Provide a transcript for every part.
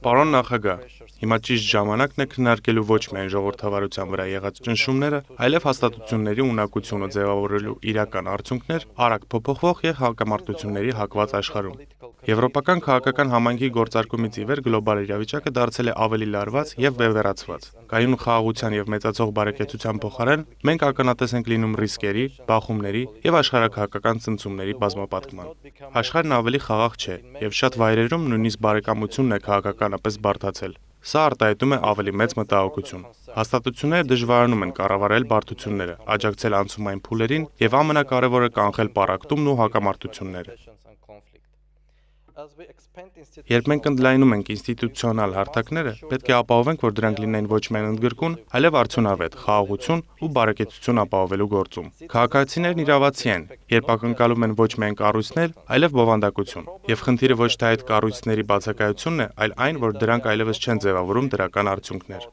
Պարոն նախագահ, հիմա ճիշտ ժամանակն է քննարկելու ոչ միայն ժողովրդավարության վրա եղած ճնշումները, այլև հաստատությունների ունակությունը ձևավորելու իրական արդյունքներ արագ փոփոխվող և հակամարտությունների հակված աշխարհում։ Եվրոպական քաղաքական համայնքի գործարկումից ի վեր գլոբալ իրավիճակը դարձել է ավելի լարված և բևեռացված։ Կայուն խաղաղության և մեծացող բարեկեցության փոխարեն մենք ականատես ենք լինում ռիսկերի, բախումների և աշխարհաքաղաքական ցնցումների բազմապատկման։ Աշխարհն ավելի խաղաղ չէ, և շատ վայրերում նույնիսկ բարեկամությունն է քաղաքականապես բարդացել։ Սա արտահայտում է ավելի մեծ մտահոգություն։ Հաստատությունները դժվարանում են կառավարել բարդությունները, աջակցել անցումային փուլերին և ամենակարևորը կանխել պառակտումն ու հակամարտությունները։ Երբ մենք ընդլայնում ենք ինստիտուցիոնալ հարթակները, պետք է ապահովենք, որ դրանք լինեն ոչ միայն ընդգրկուն, այլև արդյունավետ, խաղաղություն ու բարեկեցություն ապահովելու գործում։ Քաղաքացիներն իրավացի են, երբ ակնկալում են ոչ միայն կառույցներ, այլև բովանդակություն։ Եվ խնդիրը ոչ թե այդ կառույցների բացակայությունն է, այլ այն, որ դրանք այլևս չեն ձևավորում դրական արդյունքներ։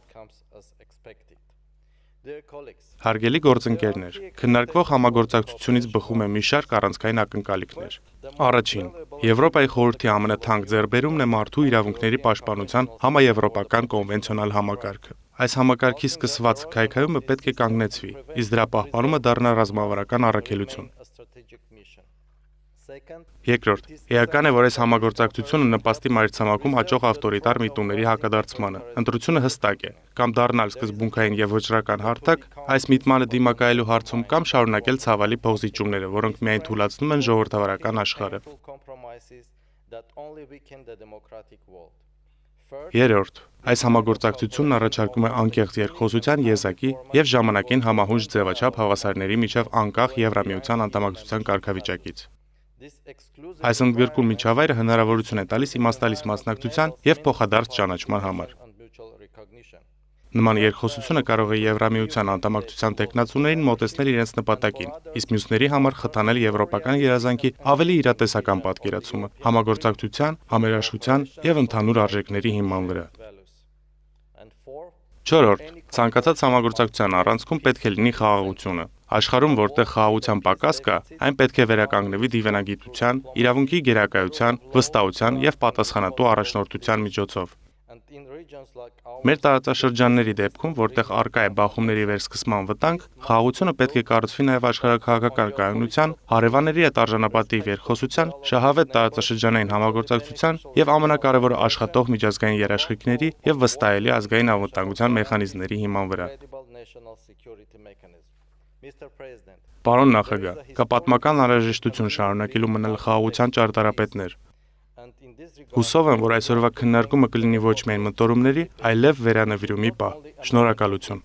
Հարգելի գործընկերներ, քննարկվող համագործակցությունից բխում է մի շարք առանցքային ակնկալիքներ։ Առաջին, Եվրոպայի խորհրդի ամենաթանկ ձեռքբերումն է մարդու իրավունքների պաշտպանության համաեվրոպական կոնվենցիոնալ համակարգը։ Այս համակարգի սկսված քայքայումը պետք է կանգնեցվի, իսկ դրա պահպանումը դառնա ռազմավարական առաքելություն։ Երկրորդ, էական է, որ այս համագործակցությունը նպաստի մայրցամաքում աճող ավտորիտար միտումների հակադարձմանը։ Ընտրությունը հստակ է՝ կամ դառնալ սկզբունքային և վճռական հարթակ այս միտմանը դիմակայելու հարցում, կամ շարունակել ցավալի փոխզիջումները, որոնք միայն թուլացնում են ժողովրդավարական աշխարհը։ Երրորդ, այս համագործակցությունն առաջարկում է անկեղծ երկխոսության եզակի և ժամանակին համահունչ ձևաչափ հավասարների միջև անկախ Եվրամիության անդամակցության կարգավիճակից։ Այս ընդգրկուն միջավայրը հնարավորություն է տալիս իմաստալից մասնակցության և փոխադարձ ճանաչման համար։ Նման երկխոսությունը կարող է Եվրամիության անդամակցության թեկնածուներին մոտեցնել իրենց նպատակին, իսկ մյուսների համար խթանել եվրոպական երազանքի ավելի իրատեսական պատկերացումը համագործակցության, համերաշխության և ընդհանուր արժեքների հիման վրա։ Չորրորդ, ցանկացած համագործակցության առանցքում պետք է լինի խաղաղությունը։ Աշխարհում, որտեղ խաղաղության պակաս կա, այն պետք է վերականգնվի դիվանագիտության, իրավունքի գերակայության, վստահության և պատասխանատու առաջնորդության միջոցով։ Մեր տարածաշրջանների դեպքում, որտեղ առկա է բախումների վերսկսման վտանգ, խաղաղությունը պետք է կառուցվի նաև աշխարհաքաղաքական կայունության, հարևանների հետ արժանապատիվ երկխոսության, շահավետ տարածաշրջանային համագործակցության և ամենակարևորը աշխատող միջազգային երաշխիքների և վստահելի ազգային անվտանգության մեխանիզմների հիման վրա։ Պարոն նախագահ, կա պատմական անհրաժեշտություն շարունակելու մնալ խաղաղության ճարտարապետներ։ Հուսով եմ, որ այսօրվա քննարկումը կլինի ոչ միայն մտորումների, այլև վերանվիրումի պահ։ Շնորհակալություն։